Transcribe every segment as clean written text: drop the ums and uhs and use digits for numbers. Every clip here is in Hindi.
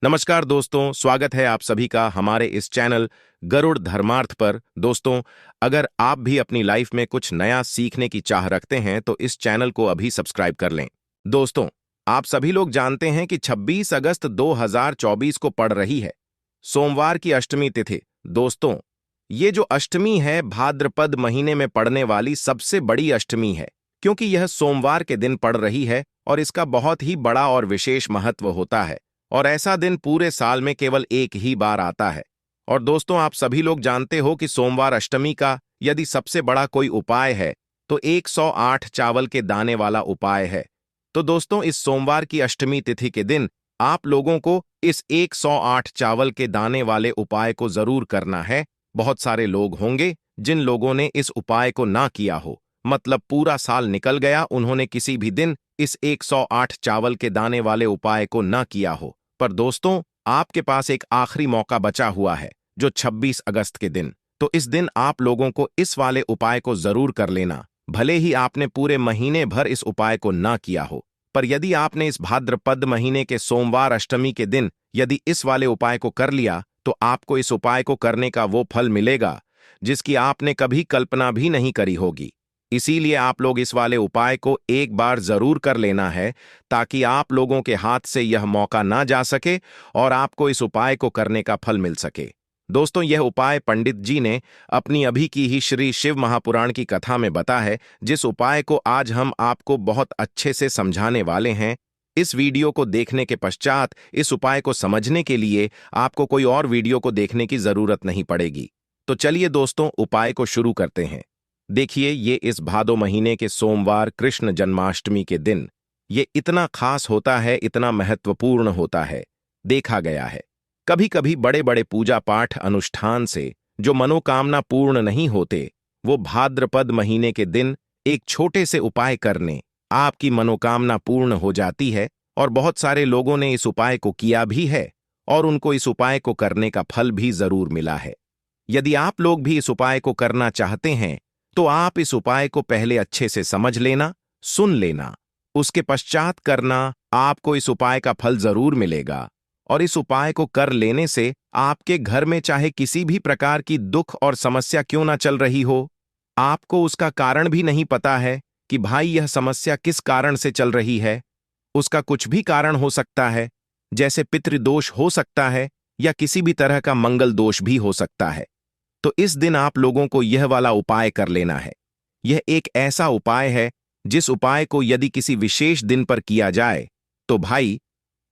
नमस्कार दोस्तों, स्वागत है आप सभी का हमारे इस चैनल गरुड़ धर्मार्थ पर। दोस्तों, अगर आप भी अपनी लाइफ में कुछ नया सीखने की चाह रखते हैं तो इस चैनल को अभी सब्सक्राइब कर लें। दोस्तों, आप सभी लोग जानते हैं कि 26 अगस्त 2024 को पड़ रही है सोमवार की अष्टमी तिथि। दोस्तों, ये जो अष्टमी है भाद्रपद महीने में पड़ने वाली सबसे बड़ी अष्टमी है, क्योंकि यह सोमवार के दिन पड़ रही है और इसका बहुत ही बड़ा और विशेष महत्व होता है। और ऐसा दिन पूरे साल में केवल एक ही बार आता है। और दोस्तों, आप सभी लोग जानते हो कि सोमवार अष्टमी का यदि सबसे बड़ा कोई उपाय है तो 108 चावल के दाने वाला उपाय है। तो दोस्तों, इस सोमवार की अष्टमी तिथि के दिन आप लोगों को इस 108 चावल के दाने वाले उपाय को जरूर करना है। बहुत सारे लोग होंगे जिन लोगों ने इस उपाय को ना किया हो, मतलब पूरा साल निकल गया, उन्होंने किसी भी दिन इस 108 चावल के दाने वाले उपाय को ना किया हो। पर दोस्तों, आपके पास एक आखिरी मौका बचा हुआ है, जो 26 अगस्त के दिन। तो इस दिन आप लोगों को इस वाले उपाय को जरूर कर लेना, भले ही आपने पूरे महीने भर इस उपाय को ना किया हो। पर यदि आपने इस भाद्रपद महीने के सोमवार अष्टमी के दिन यदि इस वाले उपाय को कर लिया तो आपको इस उपाय को करने का वो फल मिलेगा जिसकी आपने कभी कल्पना भी नहीं करी होगी। इसीलिए आप लोग इस वाले उपाय को एक बार जरूर कर लेना है, ताकि आप लोगों के हाथ से यह मौका ना जा सके और आपको इस उपाय को करने का फल मिल सके। दोस्तों, यह उपाय पंडित जी ने अपनी अभी की ही श्री शिव महापुराण की कथा में बता है, जिस उपाय को आज हम आपको बहुत अच्छे से समझाने वाले हैं। इस वीडियो को देखने के पश्चात इस उपाय को समझने के लिए आपको कोई और वीडियो को देखने की जरूरत नहीं पड़ेगी। तो चलिए दोस्तों, उपाय को शुरू करते हैं। देखिए, ये इस भादो महीने के सोमवार कृष्ण जन्माष्टमी के दिन ये इतना खास होता है, इतना महत्वपूर्ण होता है। देखा गया है कभी कभी बड़े बड़े पूजा पाठ अनुष्ठान से जो मनोकामना पूर्ण नहीं होते, वो भाद्रपद महीने के दिन एक छोटे से उपाय करने आपकी मनोकामना पूर्ण हो जाती है। और बहुत सारे लोगों ने इस उपाय को किया भी है और उनको इस उपाय को करने का फल भी जरूर मिला है। यदि आप लोग भी इस उपाय को करना चाहते हैं तो आप इस उपाय को पहले अच्छे से समझ लेना, सुन लेना, उसके पश्चात करना। आपको इस उपाय का फल जरूर मिलेगा। और इस उपाय को कर लेने से आपके घर में चाहे किसी भी प्रकार की दुख और समस्या क्यों ना चल रही हो, आपको उसका कारण भी नहीं पता है कि भाई यह समस्या किस कारण से चल रही है। उसका कुछ भी कारण हो सकता है, जैसे पितृदोष हो सकता है या किसी भी तरह का मंगल दोष भी हो सकता है। तो इस दिन आप लोगों को यह वाला उपाय कर लेना है। यह एक ऐसा उपाय है जिस उपाय को यदि किसी विशेष दिन पर किया जाए तो भाई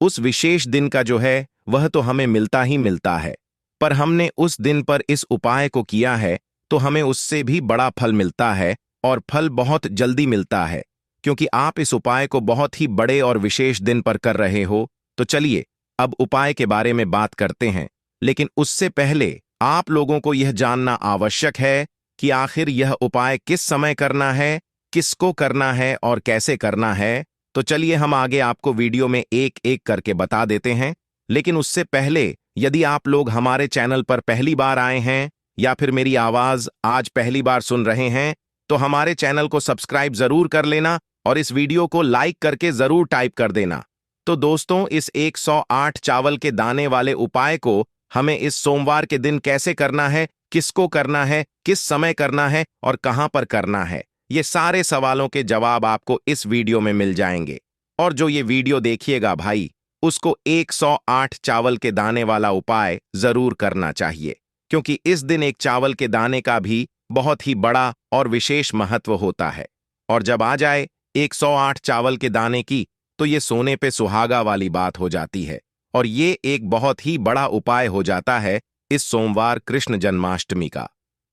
उस विशेष दिन का जो है वह तो हमें मिलता ही मिलता है। पर हमने उस दिन पर इस उपाय को किया है तो हमें उससे भी बड़ा फल मिलता है, और फल बहुत जल्दी मिलता है, क्योंकि आप इस उपाय को बहुत ही बड़े और विशेष दिन पर कर रहे हो। तो चलिए अब उपाय के बारे में बात करते हैं, लेकिन उससे पहले आप लोगों को यह जानना आवश्यक है कि आखिर यह उपाय किस समय करना है, किसको करना है और कैसे करना है। तो चलिए हम आगे आपको वीडियो में एक एक करके बता देते हैं। लेकिन उससे पहले यदि आप लोग हमारे चैनल पर पहली बार आए हैं या फिर मेरी आवाज आज पहली बार सुन रहे हैं तो हमारे चैनल को सब्सक्राइब जरूर कर लेना और इस वीडियो को लाइक करके जरूर टाइप कर देना। तो दोस्तों, इस 108 चावल के दाने वाले उपाय को हमें इस सोमवार के दिन कैसे करना है, किसको करना है, किस समय करना है और कहां पर करना है, ये सारे सवालों के जवाब आपको इस वीडियो में मिल जाएंगे। और जो ये वीडियो देखिएगा भाई, उसको 108 चावल के दाने वाला उपाय जरूर करना चाहिए, क्योंकि इस दिन एक चावल के दाने का भी बहुत ही बड़ा और विशेष महत्व होता है। और जब आ जाए 108 चावल के दाने की, तो ये सोने पे सुहागा वाली बात हो जाती है और ये एक बहुत ही बड़ा उपाय हो जाता है इस सोमवार कृष्ण जन्माष्टमी का।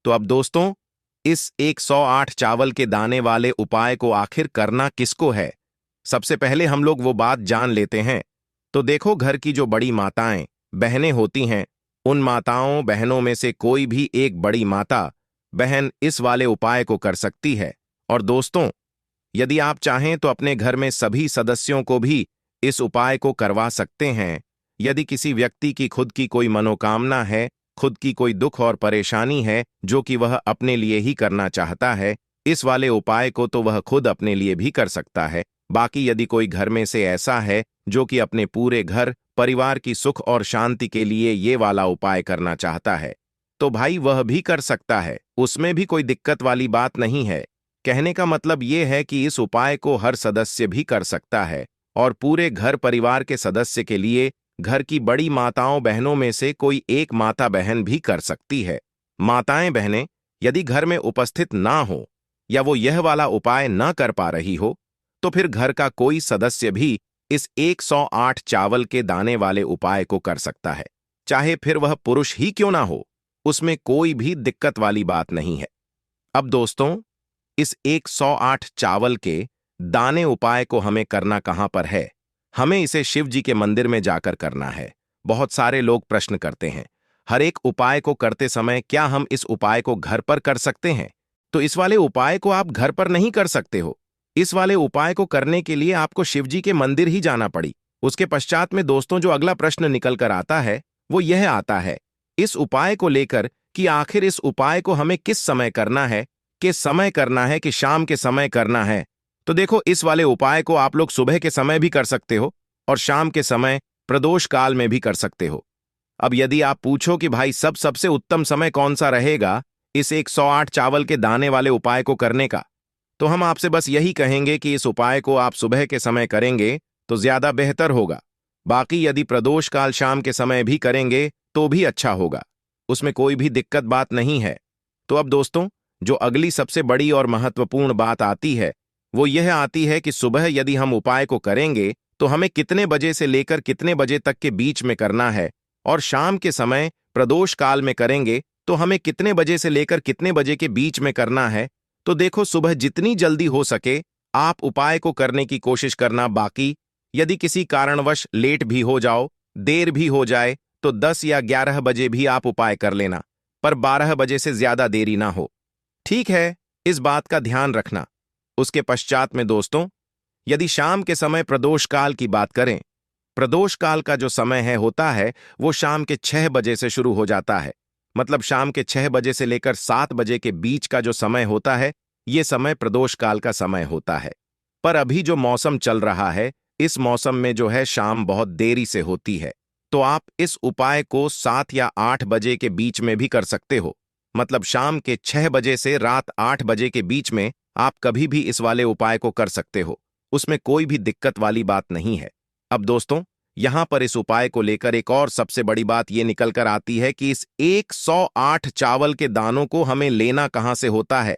तो अब दोस्तों, इस 108 चावल के दाने वाले उपाय को आखिर करना किसको है, सबसे पहले हम लोग वो बात जान लेते हैं। तो देखो, घर की जो बड़ी माताएं बहनें होती हैं, उन माताओं बहनों में से कोई भी एक बड़ी माता बहन इस वाले उपाय को कर सकती है। और दोस्तों, यदि आप चाहें तो अपने घर में सभी सदस्यों को भी इस उपाय को करवा सकते हैं। यदि किसी व्यक्ति की खुद की कोई मनोकामना है, खुद की कोई दुख और परेशानी है जो कि वह अपने लिए ही करना चाहता है, इस वाले उपाय को तो वह खुद अपने लिए भी कर सकता है। बाकी यदि कोई घर में से ऐसा है जो कि अपने पूरे घर परिवार की सुख और शांति के लिए ये वाला उपाय करना चाहता है तो भाई वह भी कर सकता है, उसमें भी कोई दिक्कत वाली बात नहीं है। कहने का मतलब ये है कि इस उपाय को हर सदस्य भी कर सकता है और पूरे घर परिवार के सदस्य के लिए घर की बड़ी माताओं बहनों में से कोई एक माता बहन भी कर सकती है। माताएं बहनें यदि घर में उपस्थित ना हो या वो यह वाला उपाय न कर पा रही हो तो फिर घर का कोई सदस्य भी इस 108 चावल के दाने वाले उपाय को कर सकता है, चाहे फिर वह पुरुष ही क्यों ना हो, उसमें कोई भी दिक्कत वाली बात नहीं है। अब दोस्तों, इस 108 चावल के दाने उपाय को हमें करना कहां पर है? हमें इसे शिव जी के मंदिर में जाकर करना है। बहुत सारे लोग प्रश्न करते हैं, हर एक उपाय को करते समय क्या हम इस उपाय को घर पर कर सकते हैं? तो इस वाले उपाय को आप घर पर नहीं कर सकते हो। इस वाले उपाय को करने के लिए आपको शिव जी के मंदिर ही जाना पड़ी। उसके पश्चात में दोस्तों जो अगला प्रश्न निकल कर आता है वो यह आता है इस उपाय को लेकर कि आखिर इस उपाय को हमें किस समय करना है, किस समय करना है कि शाम के समय करना है। तो देखो, इस वाले उपाय को आप लोग सुबह के समय भी कर सकते हो और शाम के समय प्रदोष काल में भी कर सकते हो। अब यदि आप पूछो कि भाई सबसे उत्तम समय कौन सा रहेगा इस 108 चावल के दाने वाले उपाय को करने का, तो हम आपसे बस यही कहेंगे कि इस उपाय को आप सुबह के समय करेंगे तो ज्यादा बेहतर होगा। बाकी यदि प्रदोष काल शाम के समय भी करेंगे तो भी अच्छा होगा, उसमें कोई भी दिक्कत बात नहीं है। तो अब दोस्तों, जो अगली सबसे बड़ी और महत्वपूर्ण बात आती है वो यह आती है कि सुबह यदि हम उपाय को करेंगे तो हमें कितने बजे से लेकर कितने बजे तक के बीच में करना है, और शाम के समय प्रदोष काल में करेंगे तो हमें कितने बजे से लेकर कितने बजे के बीच में करना है। तो देखो, सुबह जितनी जल्दी हो सके आप उपाय को करने की कोशिश करना। बाकी यदि किसी कारणवश लेट भी हो जाओ, देर भी हो जाए, तो 10 या 11 बजे भी आप उपाय कर लेना, पर 12 बजे से ज्यादा देरी ना हो। ठीक है, इस बात का ध्यान रखना। उसके पश्चात में दोस्तों, यदि शाम के समय प्रदोष काल की बात करें, प्रदोष काल का जो समय होता है वो शाम के 6 बजे से शुरू हो जाता है। मतलब शाम के 6 बजे से लेकर 7 बजे के बीच का जो समय होता है ये समय प्रदोष काल का समय होता है। पर अभी जो मौसम चल रहा है इस मौसम में जो है शाम बहुत देरी से होती है, तो आप इस उपाय को 7 या 8 बजे के बीच में भी कर सकते हो। मतलब शाम के 6 बजे से रात 8 बजे के बीच में आप कभी भी इस वाले उपाय को कर सकते हो, उसमें कोई भी दिक्कत वाली बात नहीं है। अब दोस्तों, यहां पर इस उपाय को लेकर एक और सबसे बड़ी बात यह निकल कर आती है कि इस 108 चावल के दानों को हमें लेना कहां से होता है,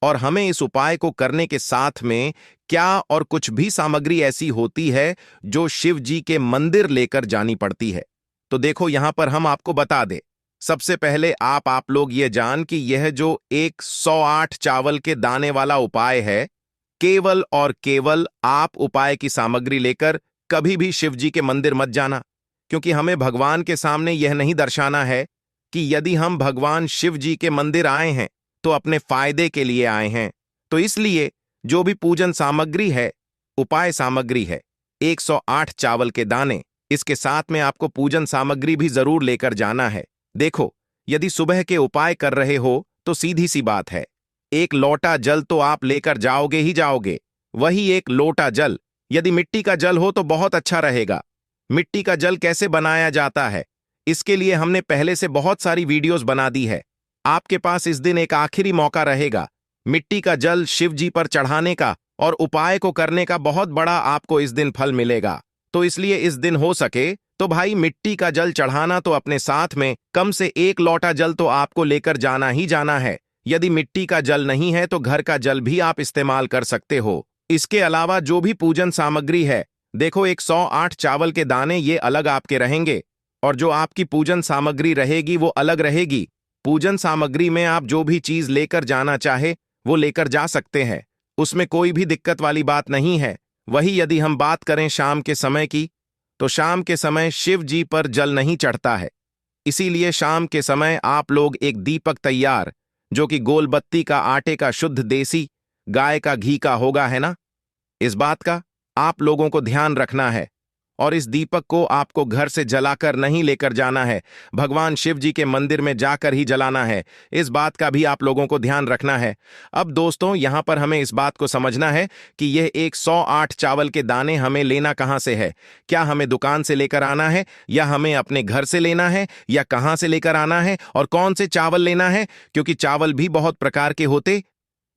और हमें इस उपाय को करने के साथ में क्या और कुछ भी सामग्री ऐसी होती है जो शिव जी के मंदिर लेकर जानी पड़ती है। तो देखो, यहां पर हम आपको बता दें। सबसे पहले आप लोग ये जान कि यह जो 108 चावल के दाने वाला उपाय है, केवल और केवल आप उपाय की सामग्री लेकर कभी भी शिव जी के मंदिर मत जाना, क्योंकि हमें भगवान के सामने यह नहीं दर्शाना है कि यदि हम भगवान शिव जी के मंदिर आए हैं तो अपने फायदे के लिए आए हैं। तो इसलिए जो भी पूजन सामग्री है, उपाय सामग्री है 108 चावल के दाने, इसके साथ में आपको पूजन सामग्री भी जरूर लेकर जाना है। देखो, यदि सुबह के उपाय कर रहे हो तो सीधी सी बात है, एक लोटा जल तो आप लेकर जाओगे ही जाओगे। वही एक लोटा जल यदि मिट्टी का जल हो तो बहुत अच्छा रहेगा। मिट्टी का जल कैसे बनाया जाता है इसके लिए हमने पहले से बहुत सारी वीडियोस बना दी है। आपके पास इस दिन एक आखिरी मौका रहेगा मिट्टी का जल शिव जी पर चढ़ाने का और उपाय को करने का। बहुत बड़ा आपको इस दिन फल मिलेगा। तो इसलिए इस दिन हो सके तो भाई मिट्टी का जल चढ़ाना तो अपने साथ में कम से 1 लोटा जल तो आपको लेकर जाना ही जाना है। यदि मिट्टी का जल नहीं है तो घर का जल भी आप इस्तेमाल कर सकते हो। इसके अलावा जो भी पूजन सामग्री है, देखो 108 चावल के दाने ये अलग आपके रहेंगे और जो आपकी पूजन सामग्री रहेगी वो अलग रहेगी। पूजन सामग्री में आप जो भी चीज लेकर जाना चाहे वो लेकर जा सकते हैं, उसमें कोई भी दिक्कत वाली बात नहीं है। वही यदि हम बात करें शाम के समय की, तो शाम के समय शिव जी पर जल नहीं चढ़ता है। इसीलिए शाम के समय आप लोग एक दीपक तैयार, जो कि गोलबत्ती का आटे का शुद्ध देसी गाय का घी का होगा, है ना, इस बात का आप लोगों को ध्यान रखना है। और इस दीपक को आपको घर से जलाकर नहीं लेकर जाना है, भगवान शिव जी के मंदिर में जाकर ही जलाना है। इस बात का भी आप लोगों को ध्यान रखना है। अब दोस्तों, यहां पर हमें इस बात को समझना है कि यह 108 चावल के दाने हमें लेना कहां से है। क्या हमें दुकान से लेकर आना है, या हमें अपने घर से लेना है, या कहां से लेकर आना है, और कौन से चावल लेना है, क्योंकि चावल भी बहुत प्रकार के होते।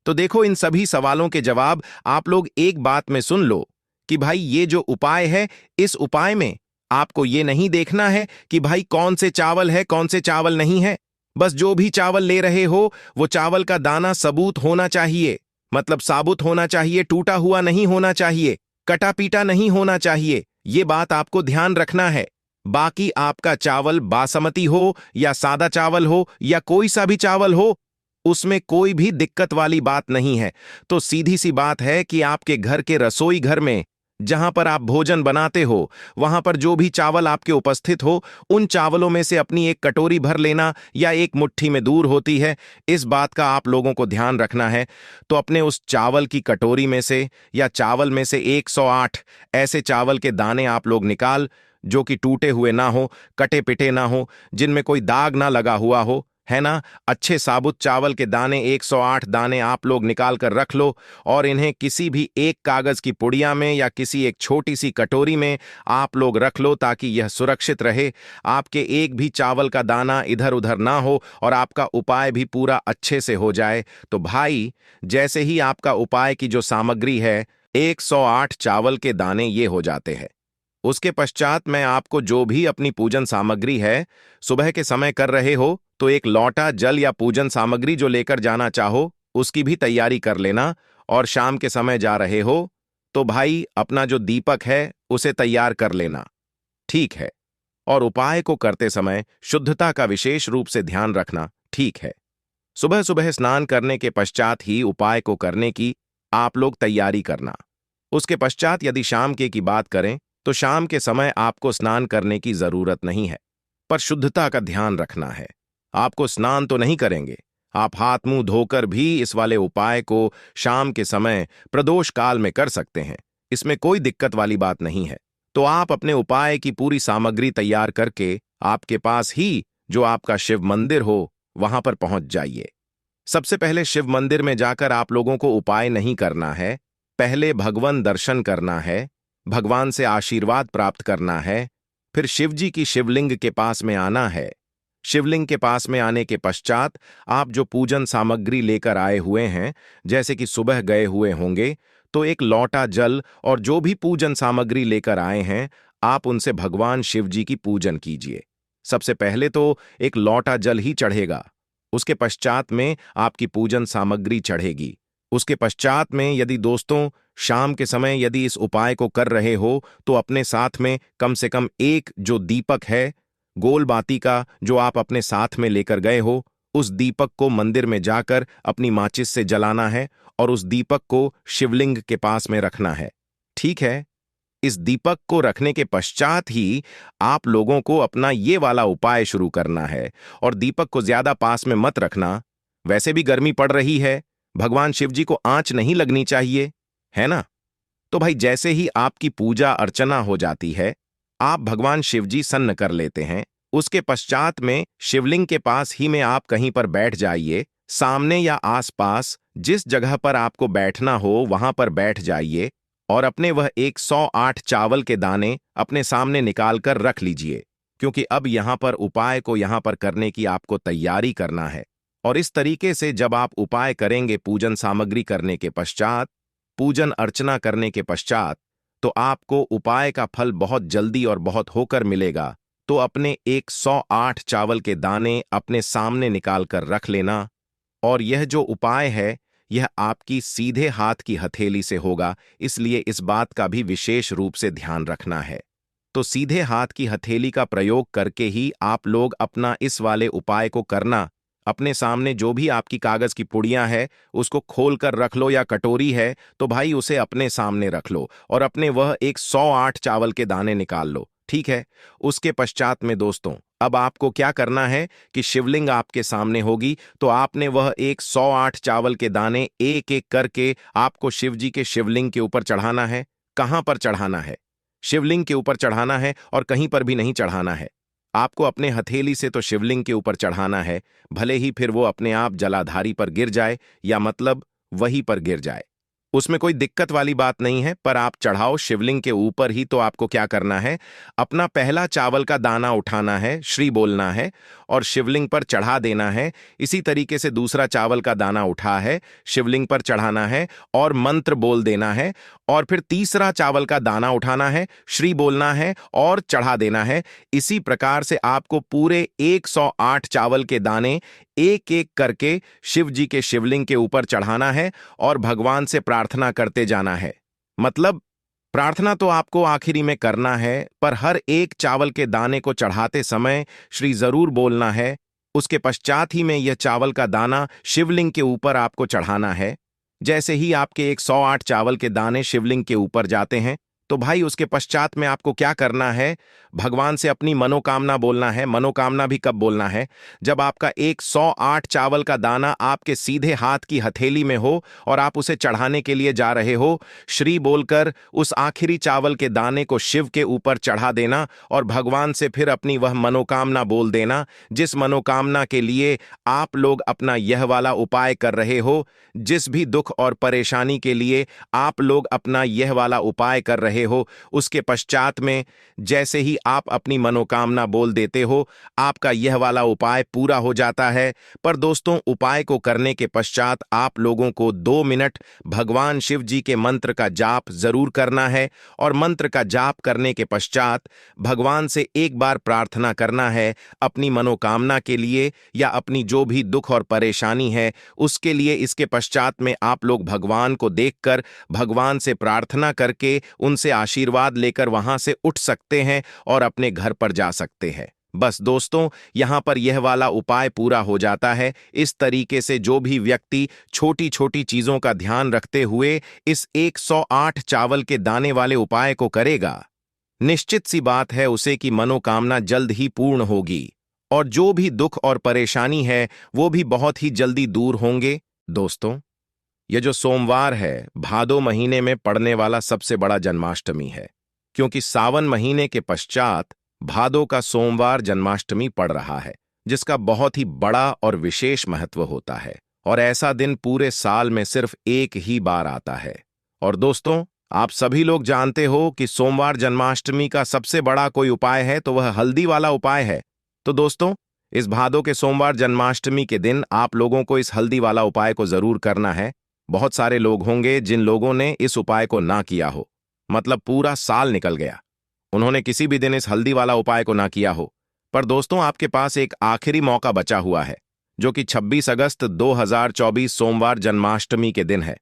तो देखो, इन सभी सवालों के जवाब आप लोग एक बात में सुन लो कि भाई ये जो उपाय है, इस उपाय में आपको ये नहीं देखना है कि भाई कौन से चावल है कौन से चावल नहीं है। बस जो भी चावल ले रहे हो वो चावल का दाना सबूत होना चाहिए, मतलब साबुत होना चाहिए, टूटा हुआ नहीं होना चाहिए, कटा पीटा नहीं होना चाहिए। ये बात आपको ध्यान रखना है। बाकी आपका चावल बासमती हो या सादा चावल हो या कोई सा भी चावल हो, उसमें कोई भी दिक्कत वाली बात नहीं है। तो सीधी सी बात है कि आपके घर के रसोई घर में जहां पर आप भोजन बनाते हो, वहां पर जो भी चावल आपके उपस्थित हो, उन चावलों में से अपनी एक कटोरी भर लेना या एक मुट्ठी में दूर होती है, इस बात का आप लोगों को ध्यान रखना है। तो अपने उस चावल की कटोरी में से या चावल में से 108 ऐसे चावल के दाने आप लोग निकाल, जो कि टूटे हुए ना हो, कटे पिटे ना हो, जिनमें कोई दाग ना लगा हुआ हो, है ना। अच्छे साबुत चावल के दाने 108 दाने आप लोग निकाल कर रख लो, और इन्हें किसी भी एक कागज की पुड़िया में या किसी एक छोटी सी कटोरी में आप लोग रख लो, ताकि यह सुरक्षित रहे, आपके एक भी चावल का दाना इधर उधर ना हो और आपका उपाय भी पूरा अच्छे से हो जाए। तो भाई, जैसे ही आपका उपाय की जो सामग्री है 108 चावल के दाने ये हो जाते हैं, उसके पश्चात मैं आपको जो भी अपनी पूजन सामग्री है, सुबह के समय कर रहे हो तो एक लौटा जल या पूजन सामग्री जो लेकर जाना चाहो उसकी भी तैयारी कर लेना, और शाम के समय जा रहे हो तो भाई अपना जो दीपक है उसे तैयार कर लेना, ठीक है। और उपाय को करते समय शुद्धता का विशेष रूप से ध्यान रखना, ठीक है। सुबह सुबह स्नान करने के पश्चात ही उपाय को करने की आप लोग तैयारी करना। उसके पश्चात यदि शाम की बात करें तो शाम के समय आपको स्नान करने की जरूरत नहीं है, पर शुद्धता का ध्यान रखना है। आपको स्नान तो नहीं करेंगे, आप हाथ मुंह धोकर भी इस वाले उपाय को शाम के समय प्रदोष काल में कर सकते हैं, इसमें कोई दिक्कत वाली बात नहीं है। तो आप अपने उपाय की पूरी सामग्री तैयार करके आपके पास ही जो आपका शिव मंदिर हो वहां पर पहुंच जाइए। सबसे पहले शिव मंदिर में जाकर आप लोगों को उपाय नहीं करना है, पहले भगवान दर्शन करना है, भगवान से आशीर्वाद प्राप्त करना है, फिर शिव जी की शिवलिंग के पास में आना है। शिवलिंग के पास में आने के पश्चात आप जो पूजन सामग्री लेकर आए हुए हैं, जैसे कि सुबह गए हुए होंगे, तो एक लौटा जल और जो भी पूजन सामग्री लेकर आए हैं, आप उनसे भगवान शिव जी की पूजन कीजिए। सबसे पहले तो एक लौटा जल ही चढ़ेगा, उसके पश्चात में आपकी पूजन सामग्री चढ़ेगी। उसके पश्चात में यदि दोस्तों शाम के समय यदि इस उपाय को कर रहे हो तो अपने साथ में कम से कम एक जो दीपक है गोल बाती का, जो आप अपने साथ में लेकर गए हो, उस दीपक को मंदिर में जाकर अपनी माचिस से जलाना है और उस दीपक को शिवलिंग के पास में रखना है, ठीक है। इस दीपक को रखने के पश्चात ही आप लोगों को अपना ये वाला उपाय शुरू करना है, और दीपक को ज्यादा पास में मत रखना, वैसे भी गर्मी पड़ रही है, भगवान शिव जी को आंच नहीं लगनी चाहिए, है ना। तो भाई जैसे ही आपकी पूजा अर्चना हो जाती है, आप भगवान शिव जी सन्न कर लेते हैं, उसके पश्चात में शिवलिंग के पास ही में आप कहीं पर बैठ जाइए, सामने या आसपास जिस जगह पर आपको बैठना हो वहां पर बैठ जाइए, और अपने वह 108 चावल के दाने अपने सामने निकाल कर रख लीजिए, क्योंकि अब यहां पर उपाय को यहां पर करने की आपको तैयारी करना है। और इस तरीके से जब आप उपाय करेंगे पूजन सामग्री करने के पश्चात, पूजन अर्चना करने के पश्चात, तो आपको उपाय का फल बहुत जल्दी और बहुत होकर मिलेगा। तो अपने 108 चावल के दाने अपने सामने निकाल कर रख लेना, और यह जो उपाय है यह आपकी सीधे हाथ की हथेली से होगा, इसलिए इस बात का भी विशेष रूप से ध्यान रखना है। तो सीधे हाथ की हथेली का प्रयोग करके ही आप लोग अपना इस वाले उपाय को करना। अपने सामने जो भी आपकी कागज की पुड़ियां है उसको खोल कर रख लो, या कटोरी है तो भाई उसे अपने सामने रख लो और अपने वह 108 चावल के दाने निकाल लो, ठीक है। उसके पश्चात में दोस्तों अब आपको क्या करना है कि शिवलिंग आपके सामने होगी, तो आपने वह 108 चावल के दाने एक एक करके आपको शिव जी के शिवलिंग के ऊपर चढ़ाना है। कहां पर चढ़ाना है? शिवलिंग के ऊपर चढ़ाना है और कहीं पर भी नहीं चढ़ाना है। आपको अपने हथेली से तो शिवलिंग के ऊपर चढ़ाना है, भले ही फिर वो अपने आप जलाधारी पर गिर जाए या मतलब वहीं पर गिर जाए, उसमें कोई दिक्कत वाली बात नहीं है। पर आप चढ़ाओ शिवलिंग के ऊपर ही। तो आपको क्या करना है, अपना पहला चावल का दाना उठाना है, श्री बोलना है और शिवलिंग पर चढ़ा देना है। इसी तरीके से दूसरा चावल का दाना उठा है, शिवलिंग पर चढ़ाना है और मंत्र बोल देना है। और फिर तीसरा चावल का दाना उठाना है, श्री बोलना है और चढ़ा देना है। इसी प्रकार से आपको पूरे 108 चावल के दाने एक एक करके शिव जी के शिवलिंग के ऊपर चढ़ाना है और भगवान से प्रार्थना करते जाना है। मतलब प्रार्थना तो आपको आखिरी में करना है, पर हर एक चावल के दाने को चढ़ाते समय श्री जरूर बोलना है। उसके पश्चात ही में यह चावल का दाना शिवलिंग के ऊपर आपको चढ़ाना है। जैसे ही आपके 108 चावल के दाने शिवलिंग के ऊपर जाते हैं, तो भाई उसके पश्चात में आपको क्या करना है, भगवान से अपनी मनोकामना बोलना है। मनोकामना भी कब बोलना है, जब आपका 108 चावल का दाना आपके सीधे हाथ की हथेली में हो और आप उसे चढ़ाने के लिए जा रहे हो। श्री बोलकर उस आखिरी चावल के दाने को शिव के ऊपर चढ़ा देना और भगवान से फिर अपनी वह मनोकामना बोल देना, जिस मनोकामना के लिए आप लोग अपना यह वाला उपाय कर रहे हो। जिस भी दुख और परेशानी के लिए आप लोग अपना यह वाला उपाय कर रहे हो, उसके पश्चात में जैसे ही आप अपनी मनोकामना बोल देते हो, आपका यह वाला उपाय पूरा हो जाता है। पर दोस्तों, उपाय को करने के पश्चात आप लोगों को 2 मिनट भगवान शिव जी के मंत्र का जाप जरूर करना है और मंत्र का जाप करने के पश्चात भगवान से एक बार प्रार्थना करना है अपनी मनोकामना के लिए या अपनी जो भी दुख और परेशानी है उसके लिए। इसके पश्चात में आप लोग भगवान को देखकर भगवान से प्रार्थना करके उनसे आशीर्वाद लेकर वहां से उठ सकते हैं और अपने घर पर जा सकते हैं। बस दोस्तों, यहां पर यह वाला उपाय पूरा हो जाता है। इस तरीके से जो भी व्यक्ति छोटी छोटी चीजों का ध्यान रखते हुए इस 108 चावल के दाने वाले उपाय को करेगा, निश्चित सी बात है उसे की मनोकामना जल्द ही पूर्ण होगी और जो भी दुख और परेशानी है वो भी बहुत ही जल्दी दूर होंगे। दोस्तों, यह जो सोमवार है, भादो महीने में पड़ने वाला सबसे बड़ा जन्माष्टमी है, क्योंकि सावन महीने के पश्चात भादो का सोमवार जन्माष्टमी पड़ रहा है, जिसका बहुत ही बड़ा और विशेष महत्व होता है। और ऐसा दिन पूरे साल में सिर्फ एक ही बार आता है। और दोस्तों, आप सभी लोग जानते हो कि सोमवार जन्माष्टमी का सबसे बड़ा कोई उपाय है तो वह हल्दी वाला उपाय है। तो दोस्तों, इस भादो के सोमवार जन्माष्टमी के दिन आप लोगों को इस हल्दी वाला उपाय को जरूर करना है। बहुत सारे लोग होंगे जिन लोगों ने इस उपाय को ना किया हो, मतलब पूरा साल निकल गया, उन्होंने किसी भी दिन इस हल्दी वाला उपाय को ना किया हो। पर दोस्तों, आपके पास एक आखिरी मौका बचा हुआ है, जो कि 26 अगस्त 2024 सोमवार जन्माष्टमी के दिन है।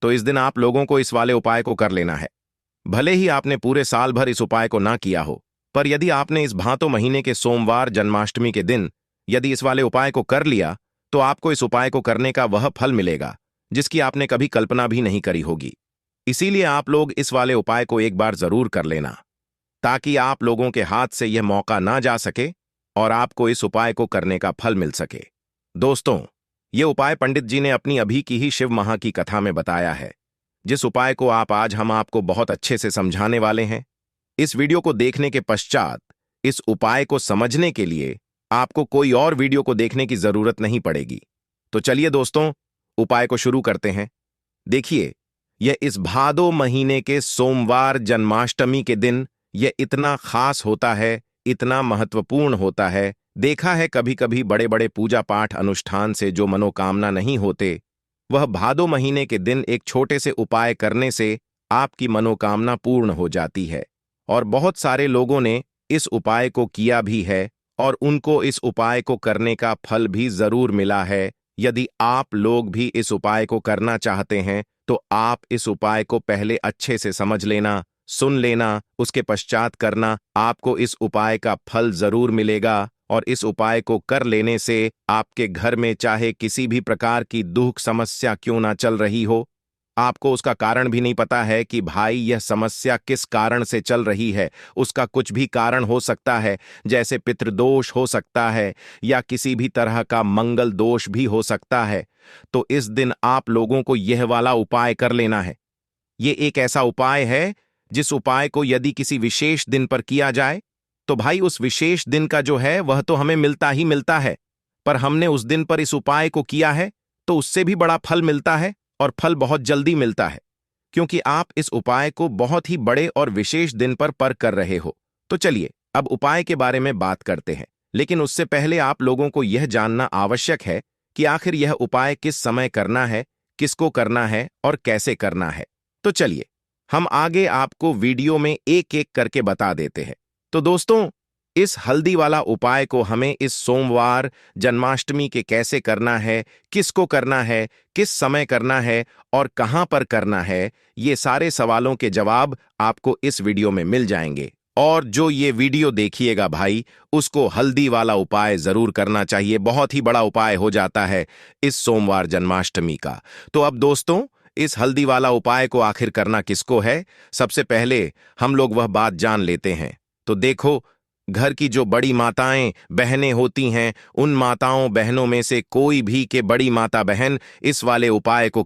तो इस दिन आप लोगों को इस वाले उपाय को कर लेना है। भले ही आपने पूरे साल भर इस उपाय को ना किया हो, पर यदि आपने इस भादो महीने के सोमवार जन्माष्टमी के दिन यदि इस वाले उपाय को कर लिया, तो आपको इस उपाय को करने का वह फल मिलेगा जिसकी आपने कभी कल्पना भी नहीं करी होगी। इसीलिए आप लोग इस वाले उपाय को एक बार जरूर कर लेना, ताकि आप लोगों के हाथ से यह मौका ना जा सके और आपको इस उपाय को करने का फल मिल सके। दोस्तों, यह उपाय पंडित जी ने अपनी अभी की ही शिव माह की कथा में बताया है, जिस उपाय को आज हम आपको बहुत अच्छे से समझाने वाले हैं। इस वीडियो को देखने के पश्चात इस उपाय को समझने के लिए आपको कोई और वीडियो को देखने की जरूरत नहीं पड़ेगी। तो चलिए दोस्तों, उपाय को शुरू करते हैं। देखिए, यह इस भादो महीने के सोमवार जन्माष्टमी के दिन यह इतना खास होता है, इतना महत्वपूर्ण होता है। देखा है कभी कभी बड़े बड़े पूजा पाठ अनुष्ठान से जो मनोकामना नहीं होते, वह भादो महीने के दिन एक छोटे से उपाय करने से आपकी मनोकामना पूर्ण हो जाती है। और बहुत सारे लोगों ने इस उपाय को किया भी है और उनको इस उपाय को करने का फल भी जरूर मिला है। यदि आप लोग भी इस उपाय को करना चाहते हैं, तो आप इस उपाय को पहले अच्छे से समझ लेना, सुन लेना, उसके पश्चात करना। आपको इस उपाय का फल जरूर मिलेगा और इस उपाय को कर लेने से आपके घर में चाहे किसी भी प्रकार की दुख समस्या क्यों ना चल रही हो, आपको उसका कारण भी नहीं पता है कि भाई यह समस्या किस कारण से चल रही है, उसका कुछ भी कारण हो सकता है, जैसे पितृदोष हो सकता है या किसी भी तरह का मंगल दोष भी हो सकता है। तो इस दिन आप लोगों को यह वाला उपाय कर लेना है। ये एक ऐसा उपाय है जिस उपाय को यदि किसी विशेष दिन पर किया जाए तो भाई उस विशेष दिन का जो है वह तो हमें मिलता ही मिलता है, पर हमने उस दिन पर इस उपाय को किया है तो उससे भी बड़ा फल मिलता है, और फल बहुत जल्दी मिलता है, क्योंकि आप इस उपाय को बहुत ही बड़े और विशेष दिन पर कर रहे हो। तो चलिए अब उपाय के बारे में बात करते हैं, लेकिन उससे पहले आप लोगों को यह जानना आवश्यक है कि आखिर यह उपाय किस समय करना है, किसको करना है और कैसे करना है। तो चलिए हम आगे आपको वीडियो में एक एक करके बता देते हैं। तो दोस्तों, इस हल्दी वाला उपाय को हमें इस सोमवार जन्माष्टमी के कैसे करना है, किसको करना है, किस समय करना है और कहां पर करना है, ये सारे सवालों के जवाब आपको इस वीडियो में मिल जाएंगे। और जो ये वीडियो देखिएगा भाई, उसको हल्दी वाला उपाय जरूर करना चाहिए, बहुत ही बड़ा उपाय हो जाता है इस सोमवार जन्माष्टमी का। तो अब दोस्तों, इस हल्दी वाला उपाय को आखिर करना किसको है, सबसे पहले हम लोग वह बात जान लेते हैं। तो देखो, घर की जो बड़ी माताएं बहनें होती हैं, उन माताओं बहनों में से कोई भी के बड़ी माता बहन इस वाले उपाय को